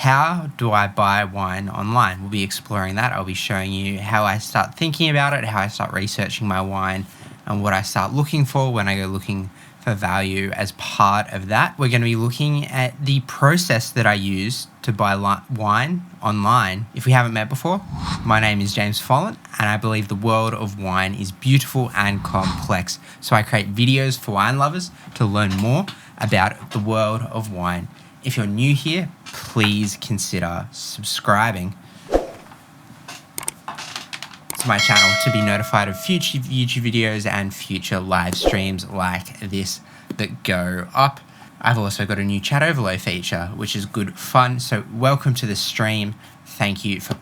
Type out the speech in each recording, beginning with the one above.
how do I buy wine online? We'll be exploring that. I'll be showing you how I start thinking about it, how I start researching my wine, and what I start looking for when I go looking for value as part of that. We're going to be looking at the process that I use to buy wine online. If we haven't met before, my name is James Follent, and I believe the world of wine is beautiful and complex. So I create videos for wine lovers to learn more about the world of wine. If you're new here, please consider subscribing to my channel to be notified of future YouTube videos and future live streams like this that go up. I've also got a new chat overlay feature, which is good fun. So welcome to the stream. Thank you for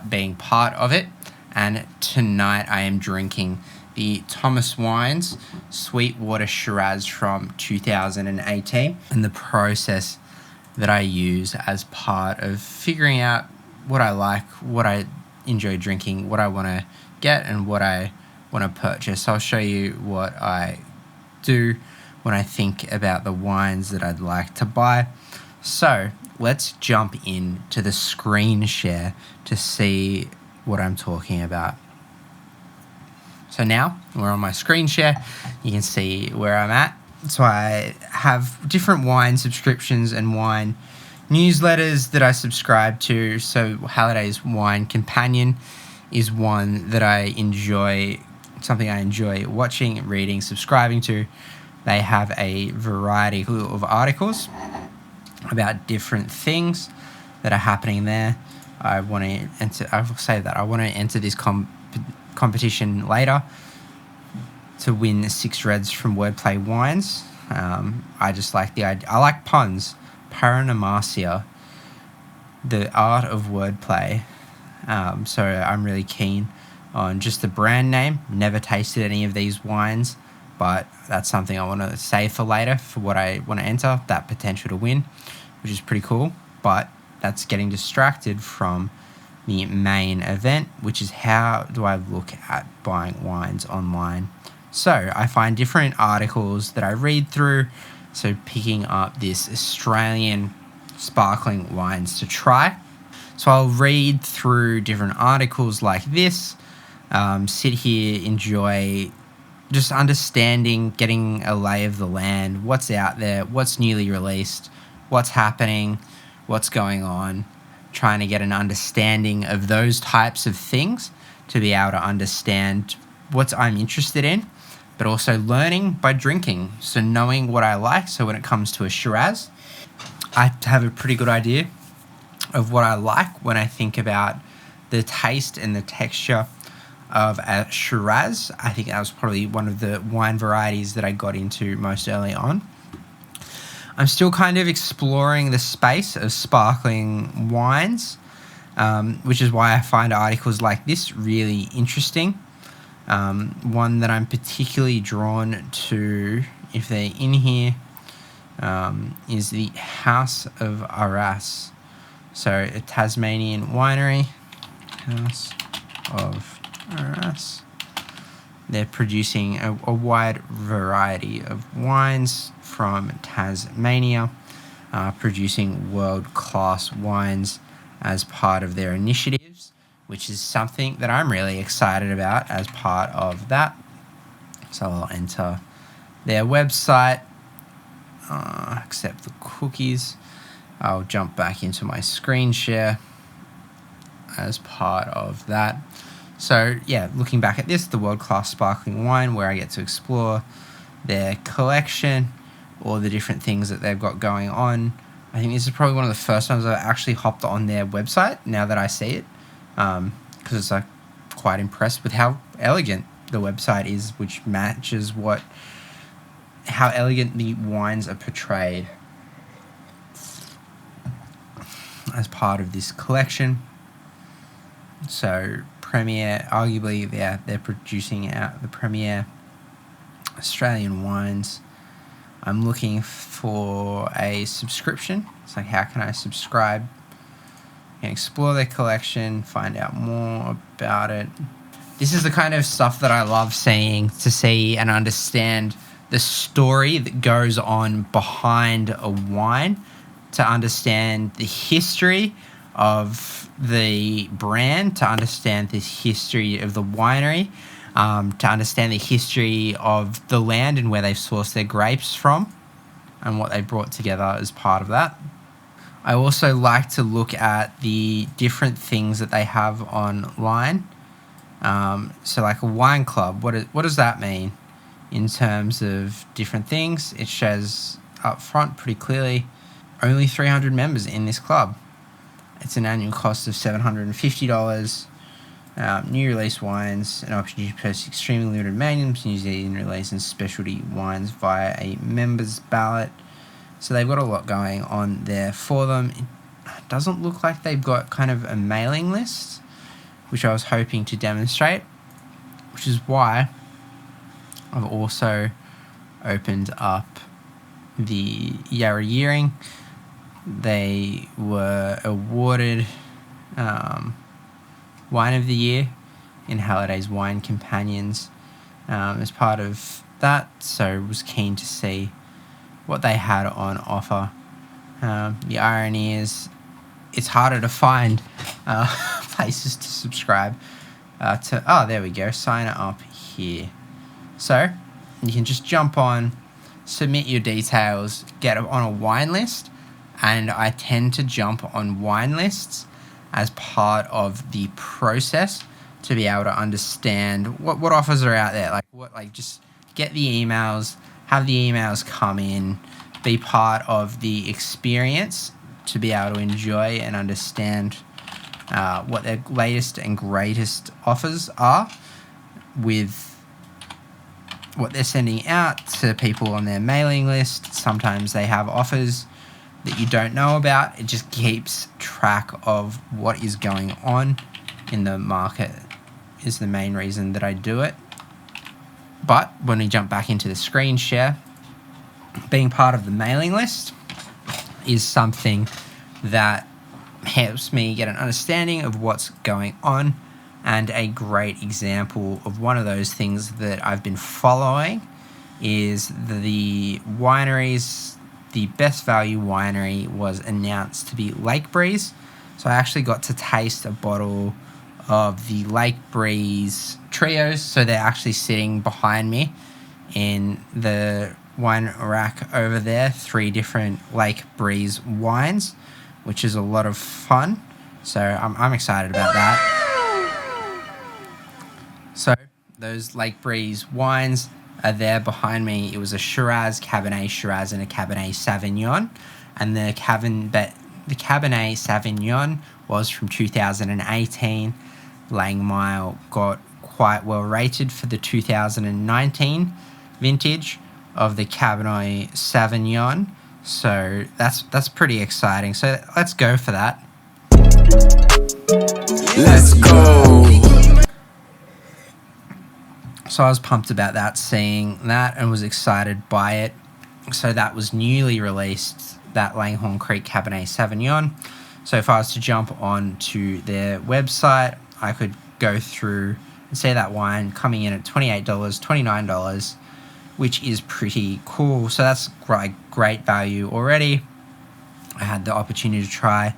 being part of it. And tonight I am drinking the Thomas Wines Sweetwater Shiraz from 2018. And the process that I use as part of figuring out what I like, what I enjoy drinking, what I want to get, and what I want to purchase. I'll show you what I do when I think about the wines that I'd like to buy. So let's jump into the screen share to see what I'm talking about. So now we're on my screen share. You can see where I'm at. So I have different wine subscriptions and wine newsletters that I subscribe to. So Halliday's Wine Companion is one that I enjoy, something I enjoy watching, reading, subscribing to. They have a variety of articles about different things that are happening there. I will say that I want to enter this competition later to win 6 reds from Wordplay Wines. I just like the idea. I like puns. Paranomasia, the art of wordplay. So I'm really keen on just the brand name. Never tasted any of these wines, but that's something I want to save for later for what I want to enter, that potential to win, which is pretty cool. But that's getting distracted from the main event, which is how do I look at buying wines online. So I find different articles that I read through. So picking up this Australian sparkling wines to try. So I'll read through different articles like this, sit here, enjoy just understanding, getting a lay of the land, what's out there, what's newly released, what's happening, what's going on, trying to get an understanding of those types of things to be able to understand what I'm interested in, but also learning by drinking. So knowing what I like. So when it comes to a Shiraz, I have a pretty good idea of what I like when I think about the taste and the texture of a Shiraz. I think that was probably one of the wine varieties that I got into most early on. I'm still kind of exploring the space of sparkling wines, which is why I find articles like this really interesting. One that I'm particularly drawn to, if they're in here, is the House of Arras. So a Tasmanian winery, House of Arras. They're producing a wide variety of wines from Tasmania, producing world-class wines as part of their initiatives, which is something that I'm really excited about as part of that. So I'll enter their website, accept the cookies. I'll jump back into my screen share as part of that. So yeah, looking back at this, the world-class sparkling wine, where I get to explore their collection, all the different things that they've got going on. I think this is probably one of the first times I've actually hopped on their website now that I see it, because it's like quite impressed with how elegant the website is, which matches how elegant the wines are portrayed as part of this collection. So premier, arguably they're producing out the premier Australian wines. I'm looking for a subscription. It's like, how can I subscribe? You can explore their collection, find out more about it. This is the kind of stuff that I love seeing, to see and understand the story that goes on behind a wine to understand the history of the brand, to understand the history of the winery, to understand the history of the land and where they've sourced their grapes from and what they brought together as part of that. I also like to look at the different things that they have online. So like a wine club, what does that mean in terms of different things? It shows up front pretty clearly, only 300 members in this club. It's an annual cost of $750. New release wines, an opportunity to purchase extremely limited magnums, New Zealand release and specialty wines via a members ballot. So they've got a lot going on there for them. It doesn't look like they've got kind of a mailing list, which I was hoping to demonstrate, which is why I've also opened up the Yarra Yearing. They were awarded Wine of the Year in Halliday's Wine Companions as part of that, so was keen to see what they had on offer. The irony is it's harder to find places to subscribe to. Oh, there we go, sign up here. So you can just jump on, submit your details, get on a wine list, and I tend to jump on wine lists as part of the process to be able to understand what offers are out there. Just get the emails, have the emails come in, be part of the experience to be able to enjoy and understand what their latest and greatest offers are with what they're sending out to people on their mailing list. Sometimes they have offers that you don't know about. It just keeps track of what is going on in the market is the main reason that I do it. But when we jump back into the screen share, being part of the mailing list is something that helps me get an understanding of what's going on, and a great example of one of those things that I've been following is the wineries. The best value winery was announced to be Lake Breeze. So I actually got to taste a bottle of the Lake Breeze Trios. So they're actually sitting behind me in the wine rack over there. 3 different Lake Breeze wines, which is a lot of fun. So I'm excited about that. So those Lake Breeze wines are there behind me. It was a Shiraz, Cabernet Shiraz, and a Cabernet Sauvignon. And the Cabernet Sauvignon was from 2018. Langmile got quite well rated for the 2019 vintage of the Cabernet Sauvignon. So that's pretty exciting. So let's go for that. Let's go. So I was pumped about that, seeing that, and was excited by it. So that was newly released, that Langhorne Creek Cabernet Sauvignon. So if I was to jump on to their website, I could go through and see that wine coming in at $28, $29, which is pretty cool. So that's great value already. I had the opportunity to try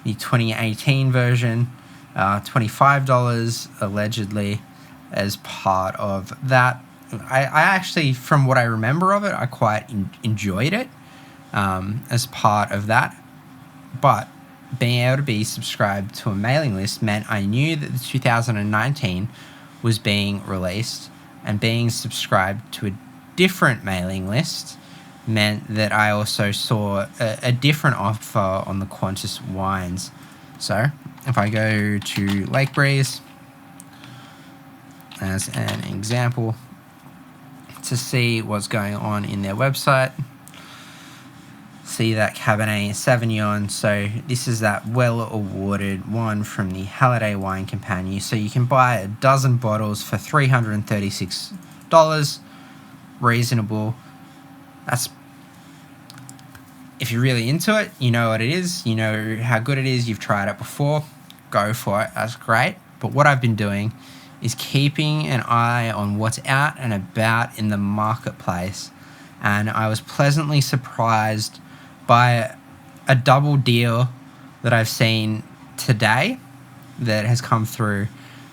the 2018 version, $25 allegedly, as part of that. I actually, from what I remember of it, I quite enjoyed it as part of that. But being able to be subscribed to a mailing list meant I knew that the 2019 was being released, and being subscribed to a different mailing list meant that I also saw a different offer on the Qantas wines. So if I go to Lake Breeze as an example to see what's going on in their website, see that Cabernet Sauvignon. So this is that well awarded one from the Halliday Wine Companion. So you can buy a dozen bottles for $336. Reasonable. That's, if you're really into it, you know what it is, you know how good it is, you've tried it before, go for it. That's great. But what I've been doing is keeping an eye on what's out and about in the marketplace, and I was pleasantly surprised by a double deal that I've seen today that has come through,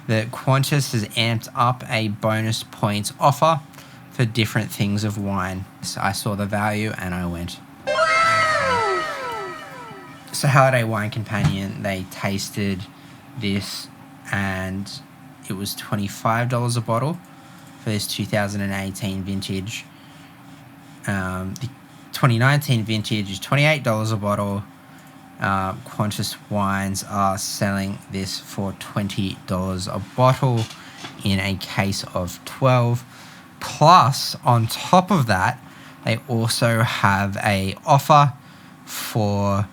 that Qantas has amped up a bonus points offer for different things of wine. So I saw the value and I went. So Halliday Wine Companion, they tasted this and it was $25 a bottle for this 2018 vintage. The 2019 vintage is $28 a bottle. Qantas Wines are selling this for $20 a bottle in a case of 12. Plus, on top of that, they also have a offer for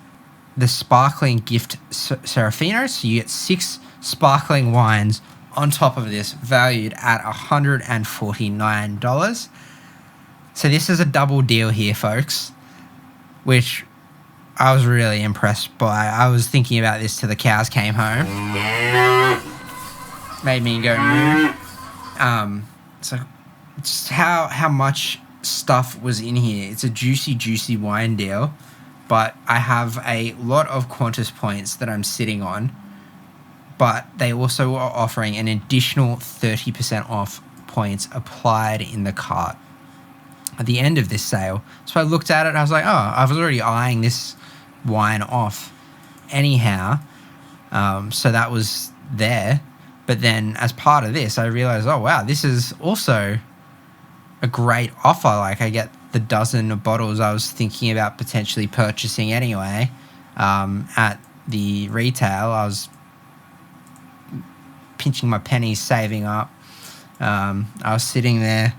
the sparkling gift Serafino. So you get 6 sparkling wines on top of this, valued at $149. So this is a double deal here, folks, which I was really impressed by. I was thinking about this till the cows came home. Made me go moo. So just how much stuff was in here. It's a juicy wine deal, but I have a lot of Qantas points that I'm sitting on, but they also are offering an additional 30% off points applied in the cart at the end of this sale. So I looked at it and I was like, oh, I was already eyeing this wine off anyhow. So that was there. But then as part of this, I realized, oh, wow, this is also a great offer. Like, I get the dozen of bottles I was thinking about potentially purchasing anyway. At the retail, I was pinching my pennies, saving up. I was sitting there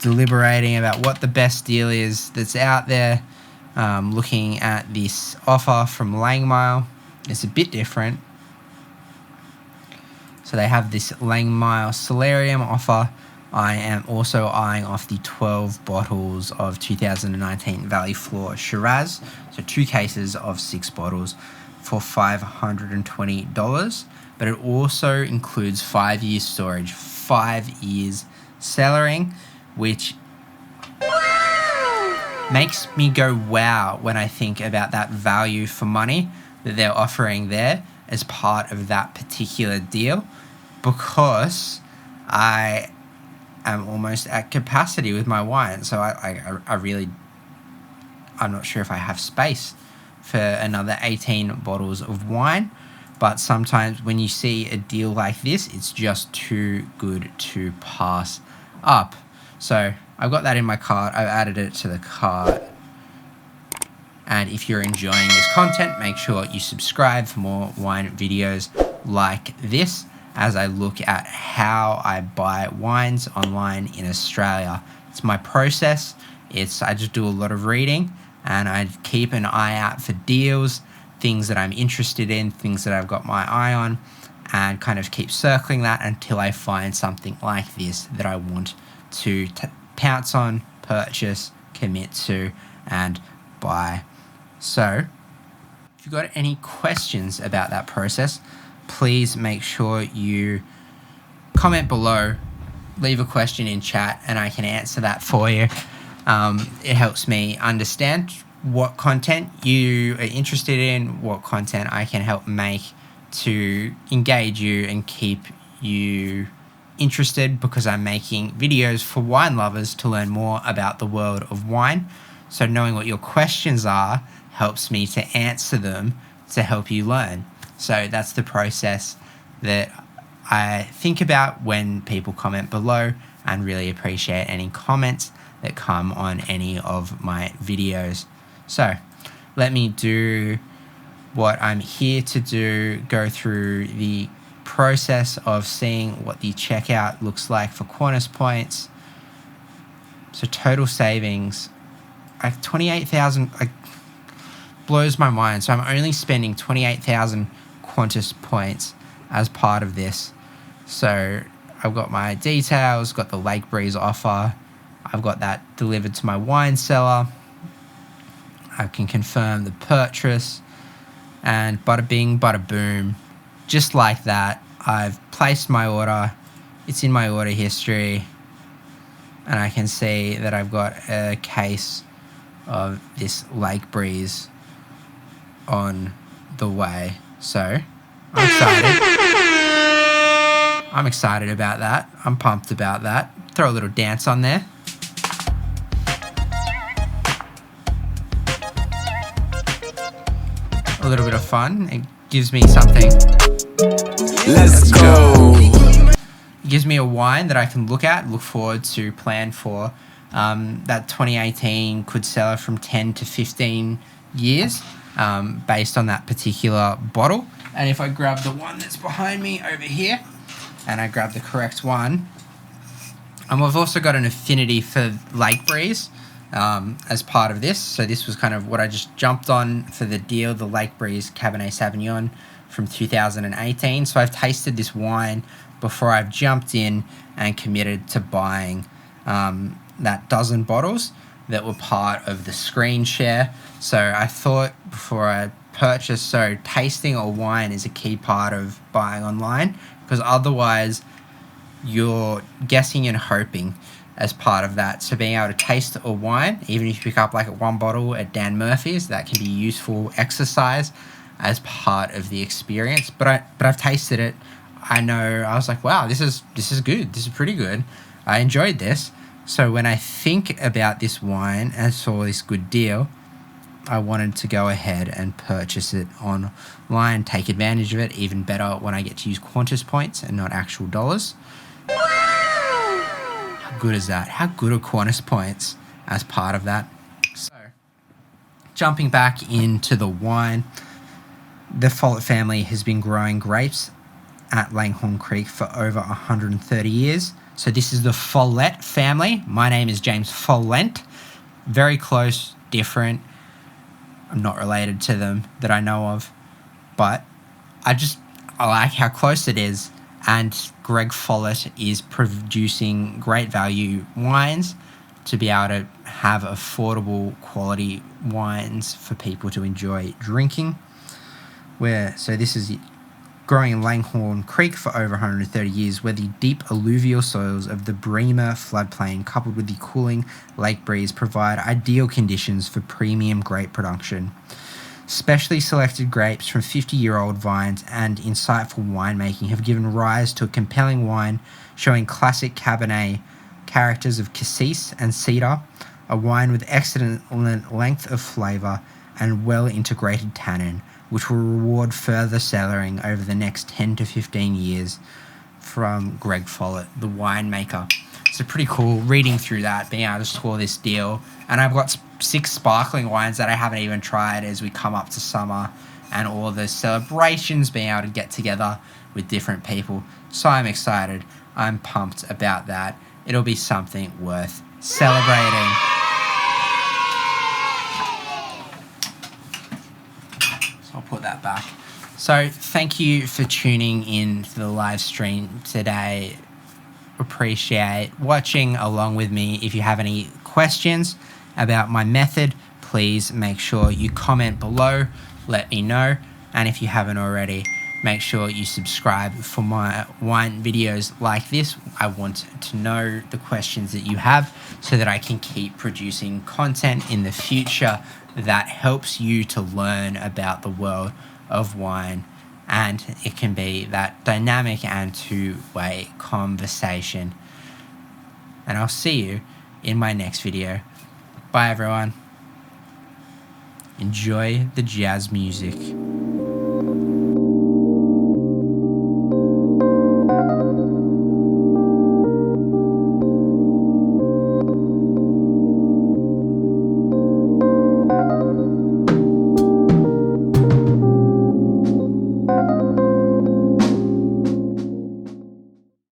deliberating about what the best deal is that's out there, looking at this offer from Langmile. It's a bit different. So they have this Langmile Solarium offer. I am also eyeing off the 12 bottles of 2019 Valley Floor Shiraz. So 2 cases of 6 bottles for $520. But it also includes 5 years storage, 5 years cellaring, which makes me go wow when I think about that value for money that they're offering there as part of that particular deal, because I am almost at capacity with my wine. So I'm not sure if I have space for another 18 bottles of wine. But sometimes when you see a deal like this, it's just too good to pass up. So I've got that in my cart. I've added it to the cart. And if you're enjoying this content, make sure you subscribe for more wine videos like this as I look at how I buy wines online in Australia. It's my process. I just do a lot of reading and I keep an eye out for deals, things that I'm interested in, things that I've got my eye on, and kind of keep circling that until I find something like this that I want to pounce on, purchase, commit to, and buy. So if you've got any questions about that process, please make sure you comment below, leave a question in chat, and I can answer that for you. It helps me understand what content you are interested in, what content I can help make to engage you and keep you interested, because I'm making videos for wine lovers to learn more about the world of wine. So knowing what your questions are helps me to answer them to help you learn. So that's the process that I think about when people comment below, and really appreciate any comments that come on any of my videos. So let me do what I'm here to do, go through the process of seeing what the checkout looks like for Qantas points. So total savings, like 28,000, like, blows my mind. So I'm only spending 28,000 Qantas points as part of this. So I've got my details, got the Lake Breeze offer, I've got that delivered to my wine cellar. I can confirm the purchase, and bada bing, bada boom. Just like that, I've placed my order. It's in my order history, and I can see that I've got a case of this Lake Breeze on the way. So I'm excited. I'm excited about that. I'm pumped about that. Throw a little dance on there. A little bit of fun. It gives me something. Let's go. It gives me a wine that I can look forward to, plan for. That 2018 could sell from 10 to 15 years based on that particular bottle. And if I grab the one that's behind me over here, and I grab the correct one, I've also got an affinity for Lake Breeze as part of this. So this was kind of what I just jumped on for the deal, the Lake Breeze Cabernet Sauvignon from 2018. So I've tasted this wine before I've jumped in and committed to buying that dozen bottles that were part of the screen share. So I thought before I purchased, so tasting a wine is a key part of buying online, because otherwise you're guessing and hoping as part of that. So being able to taste a wine, even if you pick up like one bottle at Dan Murphy's, that can be useful exercise as part of the experience. But I've tasted it. I know, I was like, wow, this is good. This is pretty good. I enjoyed this. So when I think about this wine and saw this good deal, I wanted to go ahead and purchase it online, take advantage of it. Even better when I get to use Qantas points and not actual dollars. How good is that? How good are Qantas points as part of that? So, jumping back into the wine, the Follent family has been growing grapes at Langhorne Creek for over 130 years. So this is the Follent family. My name is James Follent. Very close, different. I'm not related to them that I know of, but I like how close it is. And Greg Follent is producing great value wines to be able to have affordable quality wines for people to enjoy drinking. So this is growing in Langhorne Creek for over 130 years, where the deep alluvial soils of the Bremer floodplain coupled with the cooling lake breeze provide ideal conditions for premium grape production. Specially selected grapes from 50-year-old vines and insightful winemaking have given rise to a compelling wine showing classic Cabernet characters of cassis and cedar, a wine with excellent length of flavour and well-integrated tannin, which will reward further cellaring over the next 10 to 15 years from Greg Follent, the winemaker. So pretty cool reading through that, being able to score this deal. And I've got 6 sparkling wines that I haven't even tried as we come up to summer and all the celebrations, being able to get together with different people. So I'm excited. I'm pumped about that. It'll be something worth celebrating. So I'll put that back. So thank you for tuning in to the live stream today. Appreciate watching along with me. If you have any questions about my method, please make sure you comment below, let me know. And if you haven't already, make sure you subscribe for my wine videos like this. I want to know the questions that you have so that I can keep producing content in the future that helps you to learn about the world of wine. And it can be that dynamic and two-way conversation. And I'll see you in my next video. Bye, everyone. Enjoy the jazz music.